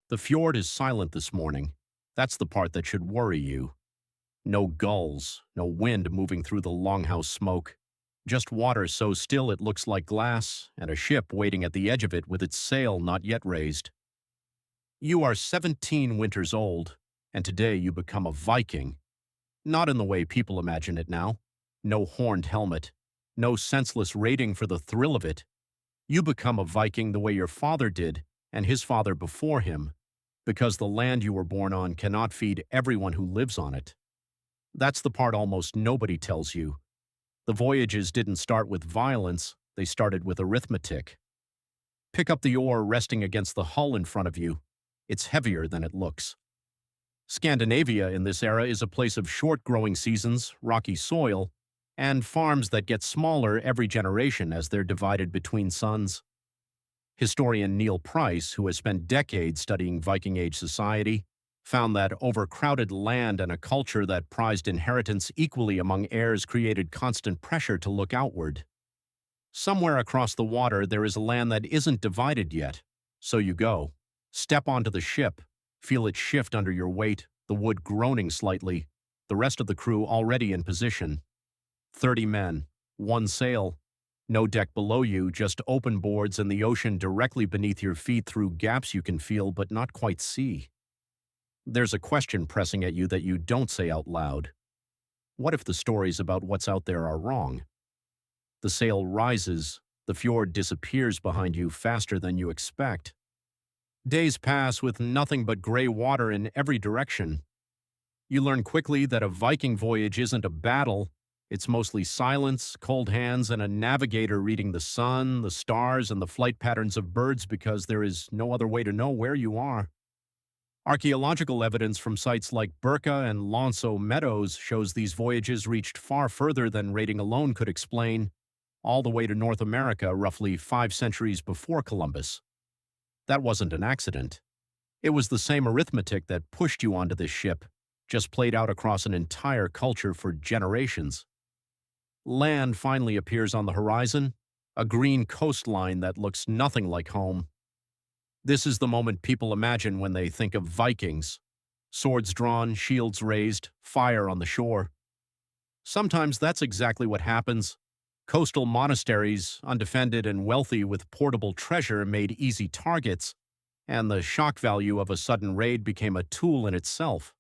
The fjord is silent this morning. That's the part that should worry you. No gulls, no wind moving through the longhouse smoke. Just water so still it looks like glass, and a ship waiting at the edge of it with its sail not yet raised. You are 17 winters old, and today you become a Viking. Not in the way people imagine it now. No horned helmet. No senseless raiding for the thrill of it. You become a Viking the way your father did, and his father before him, because the land you were born on cannot feed everyone who lives on it. That's the part almost nobody tells you. The voyages didn't start with violence, they started with arithmetic. Pick up the oar resting against the hull in front of you. It's heavier than it looks. Scandinavia in this era is a place of short growing seasons, rocky soil, and farms that get smaller every generation as they're divided between sons. Historian Neil Price, who has spent decades studying Viking Age society, found that overcrowded land and a culture that prized inheritance equally among heirs created constant pressure to look outward. Somewhere across the water there is a land that isn't divided yet. So you go. Step onto the ship. Feel it shift under your weight, the wood groaning slightly, the rest of the crew already in position. 30 men, one sail. No deck below you, just open boards and the ocean directly beneath your feet through gaps you can feel but not quite see. There's a question pressing at you that you don't say out loud. What if the stories about what's out there are wrong? The sail rises, the fjord disappears behind you faster than you expect. Days pass with nothing but gray water in every direction. You learn quickly that a Viking voyage isn't a battle. It's mostly silence, cold hands, and a navigator reading the sun, the stars, and the flight patterns of birds because there is no other way to know where you are. Archaeological evidence from sites like Birka and Lonso Meadows shows these voyages reached far further than raiding alone could explain, all the way to North America roughly 5 centuries before Columbus. That wasn't an accident. It was the same arithmetic that pushed you onto this ship, just played out across an entire culture for generations. Land finally appears on the horizon, a green coastline that looks nothing like home. This is the moment people imagine when they think of Vikings. Swords drawn, shields raised, fire on the shore. Sometimes that's exactly what happens. Coastal monasteries, undefended and wealthy with portable treasure, made easy targets, and the shock value of a sudden raid became a tool in itself.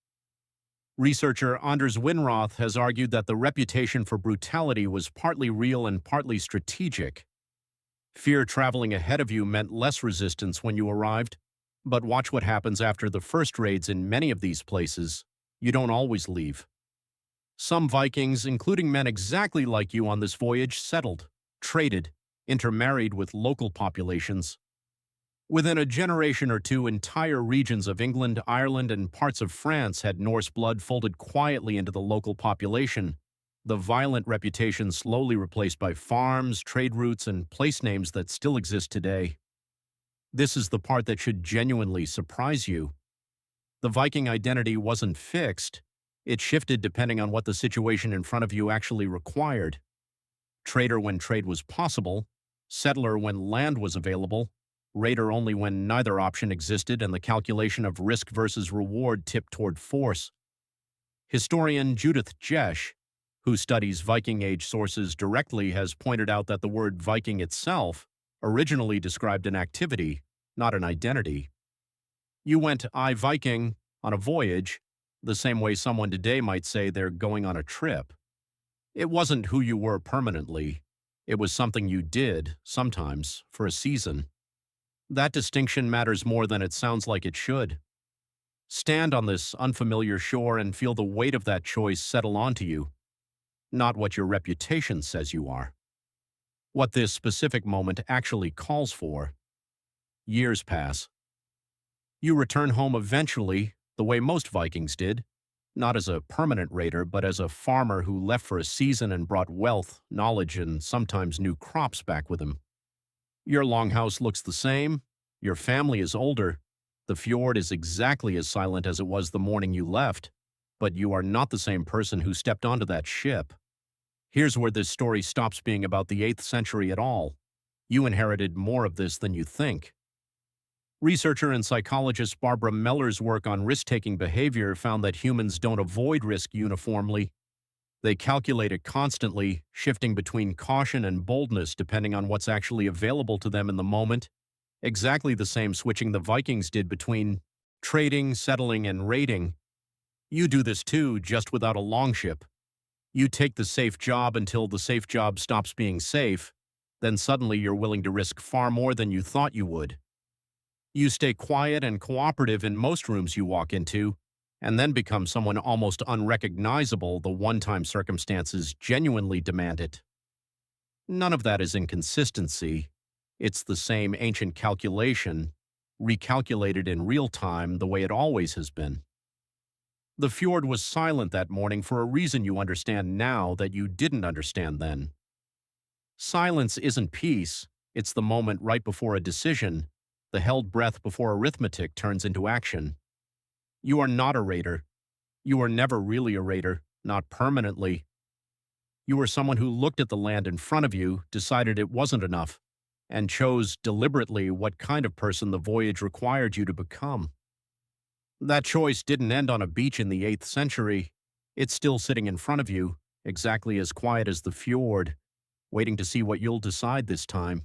Researcher Anders Winroth has argued that the reputation for brutality was partly real and partly strategic. Fear traveling ahead of you meant less resistance when you arrived, but watch what happens after the first raids in many of these places. You don't always leave. Some Vikings, including men exactly like you on this voyage, settled, traded, intermarried with local populations. Within a generation or two, entire regions of England, Ireland, and parts of France had Norse blood folded quietly into the local population, the violent reputation slowly replaced by farms, trade routes, and place names that still exist today. This is the part that should genuinely surprise you. The Viking identity wasn't fixed. It shifted depending on what the situation in front of you actually required. Trader when trade was possible, settler when land was available, raider only when neither option existed and the calculation of risk versus reward tipped toward force. Historian Judith Jesch, who studies Viking Age sources directly, has pointed out that the word Viking itself originally described an activity, not an identity. You went Viking on a voyage, the same way someone today might say they're going on a trip. It wasn't who you were permanently. It was something you did, sometimes, for a season. That distinction matters more than it sounds like it should. Stand on this unfamiliar shore and feel the weight of that choice settle onto you. Not what your reputation says you are. What this specific moment actually calls for. Years pass. You return home eventually, the way most Vikings did, not as a permanent raider, but as a farmer who left for a season and brought wealth, knowledge, and sometimes new crops back with him. Your longhouse looks the same, your family is older, the fjord is exactly as silent as it was the morning you left, but you are not the same person who stepped onto that ship. Here's where this story stops being about the 8th century at all. You inherited more of this than you think. Researcher and psychologist Barbara Meller's work on risk-taking behavior found that humans don't avoid risk uniformly. They calculate it constantly, shifting between caution and boldness depending on what's actually available to them in the moment. Exactly the same switching the Vikings did between trading, settling, and raiding. You do this too, just without a longship. You take the safe job until the safe job stops being safe, then suddenly you're willing to risk far more than you thought you would. You stay quiet and cooperative in most rooms you walk into, and then become someone almost unrecognizable the one-time circumstances genuinely demand it. None of that is inconsistency. It's the same ancient calculation, recalculated in real time the way it always has been. The fjord was silent that morning for a reason you understand now that you didn't understand then. Silence isn't peace, it's the moment right before a decision, the held breath before arithmetic turns into action. You are not a raider. You were never really a raider, not permanently. You were someone who looked at the land in front of you, decided it wasn't enough, and chose deliberately what kind of person the voyage required you to become. That choice didn't end on a beach in the 8th century. It's still sitting in front of you, exactly as quiet as the fjord, waiting to see what you'll decide this time.